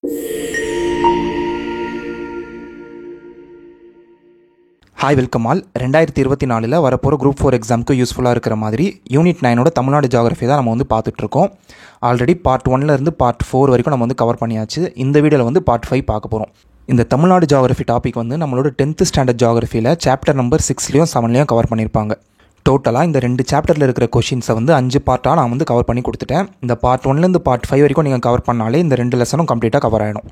Hi welcome all. 2024 வரப்போகிற group 4 எக்ஸாமுக்கு யூஸ்ஃபுல்லாக இருக்கிற மாதிரி யூனிட் 9 தமிழ்நாடு ஜியாகிரஃபி தான் நம்ம வந்து பார்த்துட்ருக்கோம். ஆல்ரெடி பார்ட் 1லேருந்து பார்ட் 4 வரைக்கும் நம்ம வந்து கவர் பண்ணியாச்சு. இந்த வீடியோவில் வந்து பார்ட் 5 பார்க்க போகிறோம். இந்த தமிழ்நாடு ஜியாகிரஃபி டாபிக் வந்து நம்மளோட 10th ஸ்டாண்டர்ட் ஜியாகிரஃபியில் சாப்டர் நம்பர் 6லேயும் 7லேயும் கவர் பண்ணியிருப்பாங்க. டோட்டலாக இந்த 2 சாப்டரில் இருக்கிற கொஷின்ஸை வந்து 5 பார்ட்டாக நான் வந்து கவர் பண்ணி கொடுத்துட்டேன். இந்த பார்ட் 1லேருந்து பார்ட் 5 வரைக்கும் நீங்கள் கவர் பண்ணாலே இந்த 2 லெசனும் கம்ப்ளீட்டாக கவர் ஆகிடும்.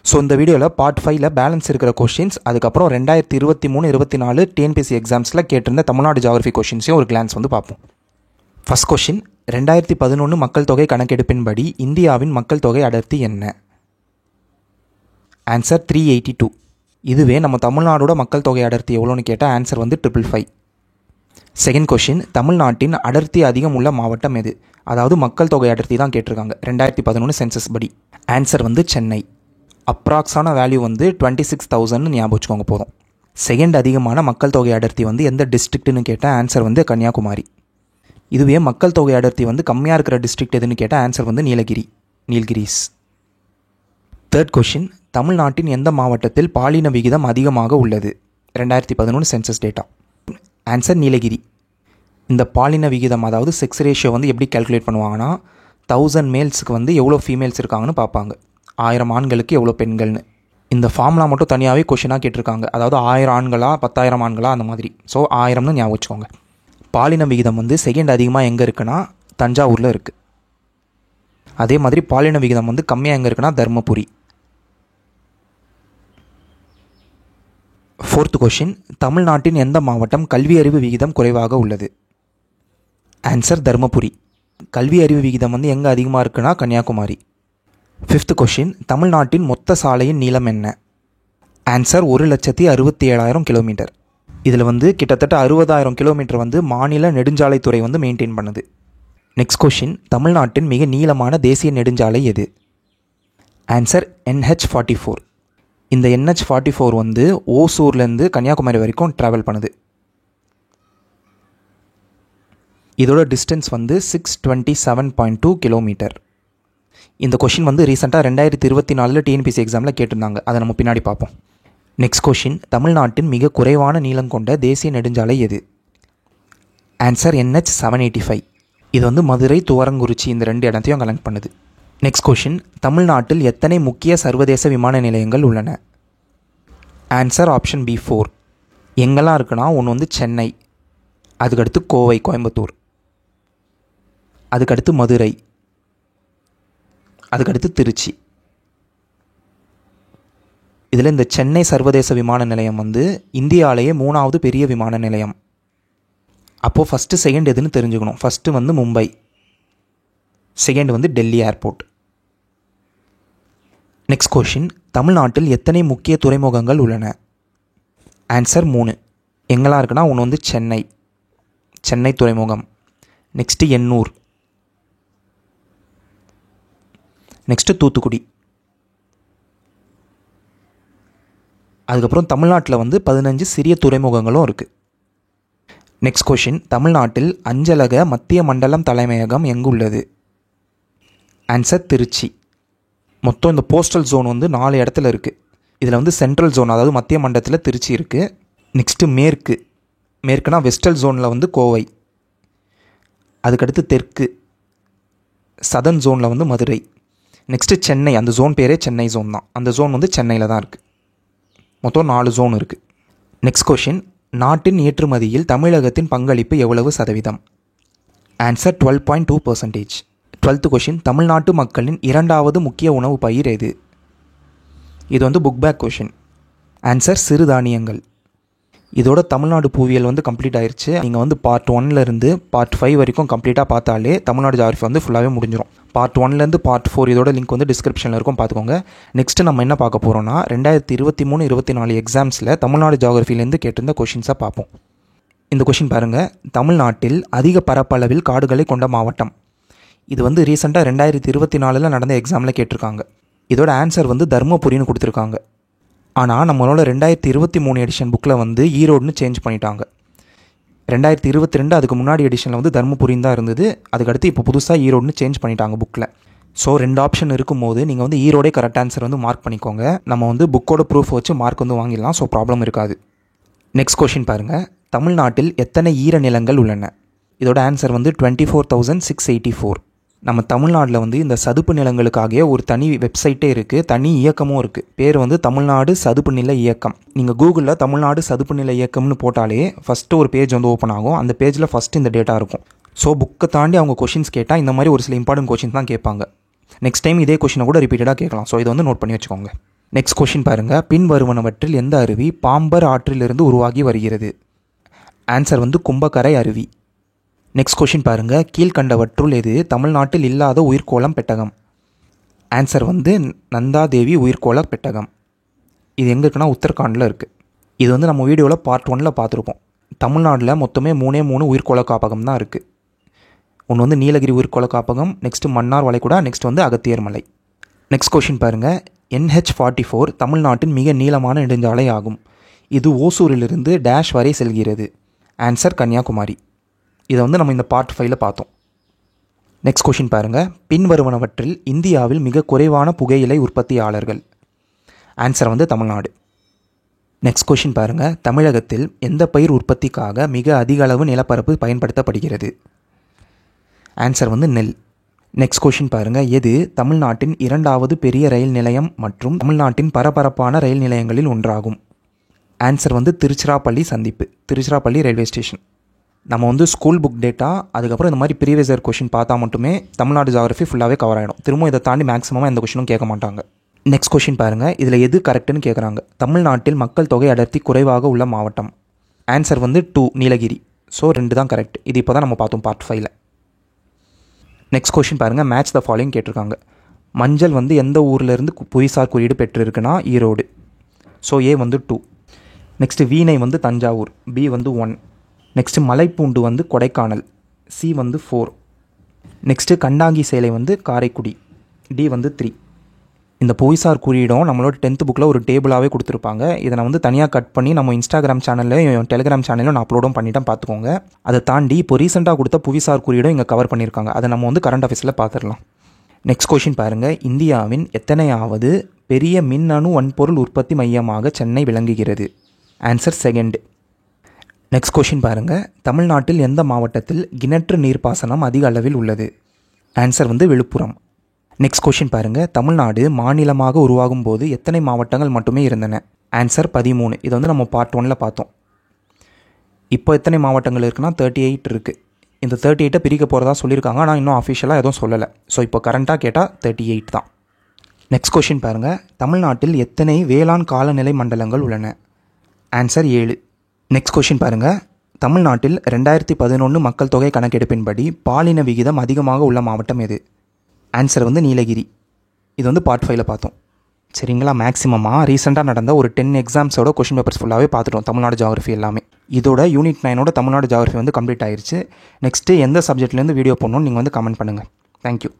ஸோ இந்த வீடியோவில் பார்ட் 5ல் பேலன்ஸ் இருக்கிற கொஷின்ஸ், அதுக்கப்புறம் 2023-24 டிஎன்பிஎஸ்சி எக்ஸாம்ஸில் கேட்டிருந்த தமிழ்நாடு ஜியாகிரஃபி கொஷின்ஸையும் ஒரு கிளான்ஸ் வந்து பார்ப்போம். ஃபர்ஸ்ட் கொஷின், 2011 மக்கள் தொகை கணக்கெடுப்பின்படி இந்தியாவின் மக்கள் தொகை அடர்த்தி என்ன? ஆன்சர் 382. இதுவே நம்ம தமிழ்நாடோட மக்கள் தொகை அடர்த்தி எவ்வளோன்னு கேட்டால் ஆன்சர் வந்து 555. செகண்ட் கொஷின், தமிழ்நாட்டின் அடர்த்தி அதிகம் உள்ள மாவட்டம் எது? அதாவது மக்கள் தொகை அடர்த்தி தான் கேட்டிருக்காங்க 2011 சென்சஸ் படி. ஆன்சர் வந்து சென்னை. அப்ராக்ஸான வேல்யூ வந்து 26,000 ஞாபகம் வச்சுக்கோங்க போதும். செகண்ட் அதிகமான மக்கள் தொகை அடர்த்தி வந்து எந்த டிஸ்ட்ரிக்ட்னு கேட்டால் ஆன்சர் வந்து கன்னியாகுமரி. இதுவே மக்கள் தொகை அடர்த்தி வந்து கம்மியாக இருக்கிற டிஸ்ட்ரிக்ட் எதுன்னு கேட்டால் ஆன்சர் வந்து நீலகிரிஸ். தேர்ட் கொஷின், தமிழ்நாட்டின் எந்த மாவட்டத்தில் பாலின விகிதம் அதிகமாக உள்ளது? 2011 சென்சஸ் டேட்டா. ஆன்சர் நீலகிரி. இந்த பாலின விகிதம் அதாவது செக்ஸ் ரேஷியோ வந்து எப்படி கால்குலேட் பண்ணுவாங்கன்னா 1000 மேல்ஸுக்கு வந்து எவ்வளோ ஃபீமேல்ஸ் இருக்காங்கன்னு பார்ப்பாங்க, 1000 ஆண்களுக்கு எவ்வளோ பெண்கள்னு. இந்த ஃபார்முலா மட்டும் தனியாகவே கொஷினாக கேட்டிருக்காங்க. அதாவது 1000 ஆண்களா 10,000 ஆண்களா அந்த மாதிரி. ஸோ 1000னு ஞாபகம் வச்சுக்கோங்க. பாலின விகிதம் வந்து செகண்ட் அதிகமாக எங்கே இருக்குன்னா தஞ்சாவூரில் இருக்குது. அதே மாதிரி பாலின விகிதம் வந்து கம்மியாக எங்கே இருக்குன்னா தர்மபுரி. ஃபோர்த் கொஷின், தமிழ்நாட்டின் எந்த மாவட்டம் கல்வி அறிவு விகிதம் குறைவாக உள்ளது? ஆன்சர் தர்மபுரி. கல்வி அறிவு விகிதம் வந்து எங்கே அதிகமாக இருக்குன்னா கன்னியாகுமரி. ஃபிஃப்த் கொஷின், தமிழ்நாட்டின் மொத்த சாலையின் நீளம் என்ன? Answer 1,67,000 kilometre. இதில் வந்து கிட்டத்தட்ட 60,000 கிலோமீட்டர் வந்து மாநில நெடுஞ்சாலைத்துறை வந்து மெயின்டைன் பண்ணுது. நெக்ஸ்ட் கொஷின், தமிழ்நாட்டின் மிக நீளமான தேசிய நெடுஞ்சாலை எது? Answer NH44. இந்த NH44 வந்து ஓசூர்லேருந்து கன்னியாகுமரி வரைக்கும் ட்ராவல் பண்ணுது. இதோட டிஸ்டன்ஸ் வந்து 627.2 கிலோமீட்டர். இந்த கொஷின் வந்து ரீசெண்டாக 2024 டிஎன்பிஎஸ்சி எக்ஸாமில் கேட்டிருந்தாங்க. அதை நம்ம பின்னாடி பார்ப்போம். நெக்ஸ்ட் கொஷின், தமிழ்நாட்டின் மிக குறைவான நீளம் கொண்ட தேசிய நெடுஞ்சாலை எது? Answer NH785. இது வந்து மதுரை, துவரங்குறிச்சி இந்த 2 இடத்தையும் கனெக்ட் பண்ணுது. நெக்ஸ்ட் கொஷின், தமிழ்நாட்டில் எத்தனை முக்கிய சர்வதேச விமான நிலையங்கள் உள்ளன? Answer option B 4. எங்கெல்லாம் இருக்குன்னா ஒன்று வந்து சென்னை, அதுக்கடுத்து கோயம்புத்தூர், அதுக்கடுத்து மதுரை, அதுக்கடுத்து திருச்சி. இதில் இந்த சென்னை சர்வதேச விமான நிலையம் வந்து இந்தியாவிலேயே 3வது பெரிய விமான நிலையம். அப்போது ஃபஸ்ட்டு செகண்ட் எதுன்னு தெரிஞ்சுக்கணும். ஃபஸ்ட்டு வந்து மும்பை, செகண்ட் வந்து டெல்லி ஏர்போர்ட். நெக்ஸ்ட் கொஷின், தமிழ்நாட்டில் எத்தனை முக்கிய துறைமுகங்கள் உள்ளன? ஆன்சர் 3. எங்கெல்லாம் இருக்குன்னா ஒன்று வந்து சென்னை துறைமுகம், நெக்ஸ்ட்டு எண்ணூர், நெக்ஸ்ட்டு தூத்துக்குடி. அதுக்கப்புறம் தமிழ்நாட்டில் வந்து 15 சிறிய துறைமுகங்களும் இருக்குது. நெக்ஸ்ட் கொஷின், தமிழ்நாட்டில் அஞ்சலக மத்திய மண்டலம் தலைமையகம் எங்கு உள்ளது? ஆன்சர் திருச்சி. மொத்தம் இந்த போஸ்டல் ஜோன் வந்து 4 இடத்துல இருக்குது. இதில் வந்து சென்ட்ரல் ஜோன் அதாவது மத்திய மண்டலத்தில் திருச்சி இருக்குது. நெக்ஸ்ட்டு மேற்குனா வெஸ்டல் ஜோனில் வந்து கோவை, அதுக்கடுத்து தெற்கு சதர்ன் ஜோனில் வந்து மதுரை, நெக்ஸ்ட்டு சென்னை. அந்த ஜோன் பேரே சென்னை ஜோன் தான். அந்த ஜோன் வந்து சென்னையில் தான் இருக்குது. மொத்தம் 4 ஜோன் இருக்குது. நெக்ஸ்ட் கொஷின், நாட்டின் ஏற்றுமதியில் தமிழகத்தின் பங்களிப்பு எவ்வளவு சதவீதம்? ஆன்சர் 12.2%. 12th கொஷின், தமிழ்நாட்டு மக்களின் 2வது முக்கிய உணவு பயிர் எது? இது வந்து புக் பேக் கொஷின். ஆன்சர் சிறுதானியங்கள். இதோட தமிழ்நாடு பூவியல் வந்து கம்ப்ளீட் ஆயிடுச்சு. நீங்கள் வந்து பார்ட் 1லேருந்து பார்ட் 5 வரைக்கும் கம்ப்ளீட்டாக பார்த்தாலே தமிழ்நாடு ஜியாகிரஃபி வந்து ஃபுல்லாகவே முடிஞ்சிடும். பார்ட் 1லேருந்து பார்ட் 4 இதோட லிங்க் வந்து டிஸ்கிரிப்ஷனில் இருக்கும், பார்த்துக்கோங்க. நெக்ஸ்ட்டு நம்ம என்ன பார்க்க போகிறோம்னா 2023-24 எக்ஸாம்ஸில் தமிழ்நாடு ஜியாகிரஃபிலேருந்து கேட்டிருந்த கொஷின்ஸாக பார்ப்போம். இந்த கொஷின் பாருங்கள், தமிழ்நாட்டில் அதிக பரப்பளவில் காடுகளை கொண்ட மாவட்டம். இது வந்து ரீசெண்டாக 2024 நடந்த எக்ஸாமில் கேட்டிருக்காங்க. இதோட ஆன்சர் வந்து தர்மபுரின்னு கொடுத்துருக்காங்க. ஆனால் நம்மளோட 2023 எடிஷன் புக்கில் வந்து ஈரோடுன்னு சேஞ்ச் பண்ணிட்டாங்க. 2022 அதுக்கு முன்னாடி எடிஷனில் வந்து தர்மபுரின்னு தான் இருந்தது. அதுக்கடுத்து இப்போ புதுசாக ஈரோடுன்னு சேஞ்ச் பண்ணிட்டாங்க புக்கில். ஸோ 2 ஆப்ஷன் இருக்கும்போது நீங்கள் வந்து ஈரோடே கரெக்ட் ஆன்சர் வந்து மார்க் பண்ணிக்கோங்க. நம்ம வந்து புக்கோட ப்ரூஃப் வச்சு மார்க் வந்து வாங்கிடலாம். ஸோ ப்ராப்ளம் இருக்காது. நெக்ஸ்ட் கொஷின் பாருங்கள். தமிழ்நாட்டில் எத்தனை ஈரநிலங்கள் உள்ளன? இதோட ஆன்சர் வந்து 24,684. நம்ம தமிழ்நாட்டில் வந்து இந்த சதுப்பு நிலங்களுக்காக ஒரு தனி வெப்சைட்டே இருக்குது, தனி இயக்கமும் இருக்குது. பேர் வந்து தமிழ்நாடு சதுப்பு நில இயக்கம். நீங்கள் கூகுளில் தமிழ்நாடு சதுப்பு நில இயக்கம்னு போட்டாலே ஃபஸ்ட்டு ஒரு பேஜ் வந்து ஓப்பன் ஆகும். அந்த பேஜில் ஃபஸ்ட்டு இந்த டேட்டா இருக்கும். ஸோ புக்கை தாண்டி அவங்க கொஷின்ஸ் கேட்டால் இந்த மாதிரி ஒரு சில இம்பார்ட்டன்ட் கொஷின்ஸ் தான் கேட்பாங்க. நெக்ஸ்ட் டைம் இதே கொஷினை கூட ரிப்பீட்டடாக கேட்கலாம். ஸோ இதை வந்து நோட் பண்ணி வச்சுக்கோங்க. நெக்ஸ்ட் கொஷின் பாருங்கள். பின் வருவனவற்றில் எந்த அருவி பாம்பர் ஆற்றிலிருந்து உருவாகி வருகிறது? ஆன்சர் வந்து கும்பக்கரை அருவி. நெக்ஸ்ட் கொஷின் பாருங்கள். கீழ்கண்டவற்றுள் எது தமிழ்நாட்டில் இல்லாத உயிர்கோளம் பெட்டகம்? ஆன்சர் வந்து நந்தாதேவி உயிர்கோள பெட்டகம். இது எங்கே இருக்குன்னா உத்தரகாண்டில் இருக்குது. இது வந்து நம்ம வீடியோவில் பார்ட் 1ல் பார்த்துருப்போம். தமிழ்நாட்டில் மொத்தமே 3 உயிர்கோள காப்பகம் தான் இருக்குது. ஒன்று வந்து நீலகிரி உயிர்கோள காப்பகம், நெக்ஸ்ட்டு மன்னார் வளைகுடா, நெக்ஸ்ட் வந்து அகத்தியர் மலை. நெக்ஸ்ட் கொஷின் பாருங்கள். NH44 தமிழ்நாட்டின் மிக நீளமான நெடுஞ்சாலை ஆகும். இது ஓசூரிலிருந்து டேஷ் வரை செல்கிறது. ஆன்சர் கன்னியாகுமரி. இதை வந்து நம்ம இந்த பார்ட் 5ல் பார்த்தோம். நெக்ஸ்ட் கொஷின் பாருங்கள். பின்வருவனவற்றில் இந்தியாவில் மிக குறைவான புகையிலை உற்பத்தியாளர்கள்? ஆன்சர் வந்து தமிழ்நாடு. நெக்ஸ்ட் கொஷின் பாருங்கள். தமிழகத்தில் எந்த பயிர் உற்பத்திக்காக மிக அதிக அளவு நிலப்பரப்பு பயன்படுத்தப்படுகிறது? ஆன்சர் வந்து நெல். நெக்ஸ்ட் கொஷின் பாருங்கள். எது தமிழ்நாட்டின் 2வது பெரிய ரயில் நிலையம் மற்றும் தமிழ்நாட்டின் பரபரப்பான ரயில் நிலையங்களில் ஒன்றாகும்? ஆன்சர் வந்து திருச்சிராப்பள்ளி சந்திப்பு, திருச்சிராப்பள்ளி ரயில்வே ஸ்டேஷன். நம்ம வந்து ஸ்கூல் புக் டேட்டா, அதுக்கப்புறம் இந்த மாதிரி ப்ரீவியஸ் இயர் கொஷின் பார்த்தா மட்டுமே தமிழ்நாடு ஜியாகிரஃபி ஃபுல்லாகவே கவர் ஆகிடும். திரும்ப இதை தாண்டி மேக்ஸிமமாக எந்த கொஷினும் கேட்க மாட்டாங்க. நெக்ஸ்ட் கொஷின் பாருங்கள். இதில் எது கரெக்டுன்னு கேட்குறாங்க. தமிழ்நாட்டில் மக்கள் தொகை அடர்த்தி குறைவாக உள்ள மாவட்டம்? ஆன்சர் வந்து 2 நீலகிரி. ஸோ 2 தான் கரெக்ட். இது இப்போ தான் நம்ம பார்த்தோம் பார்ட் 5ல். நெக்ஸ்ட் கொஷின் பாருங்கள். மேட்ச் த ஃபாலோயிங் கேட்டிருக்காங்க. மஞ்சள் வந்து எந்த ஊர்லேருந்து புவிசார் குறியீடு பெற்றிருக்குன்னா ஈரோடு. ஸோ ஏ வந்து 2. நெக்ஸ்ட்டு வீணை வந்து தஞ்சாவூர், பி வந்து 1. நெக்ஸ்ட்டு மலைப்பூண்டு வந்து கொடைக்கானல், சி வந்து 4. நெக்ஸ்ட்டு கண்டாங்கி சேலை வந்து காரைக்குடி, டி வந்து 3. இந்த புவிசார் குறியீடும் நம்மளோட 10th புக்கில் ஒரு டேபிளாகவே கொடுத்துருப்பாங்க. இதை நான் வந்து தனியாக கட் பண்ணி நம்ம இன்ஸ்டாகிராம் சேனல்லையும் டெலிகிராம் சேனலில் நான் அப்லோடும் பண்ணிட்டேன், பார்த்துக்கோங்க. அதை தாண்டி இப்போ ரீசெண்டாக கொடுத்த புவிசார் குறியீடும் இங்கே கவர் பண்ணியிருக்காங்க. அதை நம்ம வந்து கரண்ட் அஃபேர்ஸில் பார்த்துடலாம். நெக்ஸ்ட் கொஷின் பாருங்கள். இந்தியாவின் எத்தனையாவது பெரிய மின்னணு வன்பொருள் உற்பத்தி மையமாக சென்னை விளங்குகிறது? ஆன்சர் 2. நெக்ஸ்ட் கொஷின் பாருங்கள். தமிழ்நாட்டில் எந்த மாவட்டத்தில் கிணற்று நீர்ப்பாசனம் அதிக அளவில் உள்ளது? ஆன்சர் வந்து விழுப்புரம். நெக்ஸ்ட் கொஷின் பாருங்கள். தமிழ்நாடு மாநிலமாக உருவாகும் போது எத்தனை மாவட்டங்கள் மட்டுமே இருந்தன? ஆன்சர் 13. இதை வந்து நம்ம பார்ட் 1ல் பார்த்தோம். இப்போ எத்தனை மாவட்டங்கள் இருக்குன்னா 38 இருக்குது. இந்த 38 பிரிக்க போகிறதா சொல்லியிருக்காங்க, ஆனால் இன்னும் அஃபிஷியலாக எதுவும் சொல்லலை. ஸோ இப்போ கரண்ட்டாக கேட்டால் 38 தான். நெக்ஸ்ட் கொஷின் பாருங்கள். தமிழ்நாட்டில் எத்தனை வேளாண் காலநிலை மண்டலங்கள் உள்ளன? ஆன்சர் 7. நெக்ஸ்ட் கொஷின் பாருங்கள். தமிழ்நாட்டில் 2011 மக்கள் தொகை கணக்கெடுப்பின்படி பாலின விகிதம் அதிகமாக உள்ள மாவட்டம் எது? ஆன்சர் வந்து நீலகிரி. இது வந்து பார்ட் 5ல் பார்த்தோம். சரிங்களா? மேக்ஸிமமாக ரீசெண்டாக நடந்த ஒரு 10 எக்ஸாம்ஸோட கொஷின் பேப்பர்ஸ் ஃபுல்லாகவே பார்த்துட்டோம், தமிழ்நாடு ஜியாகிரஃபி எல்லாமே. இதோட யூனிட் 9ஓட தமிழ்நாடு ஜியாகிரஃபி வந்து கம்ப்ளீட் ஆயிடுச்சு. நெக்ஸ்ட்டு எந்த சப்ஜெக்ட்லேருந்து வீடியோ போடணும்னு நீங்கள் வந்து கமெண்ட் பண்ணுங்கள். தேங்க்யூ.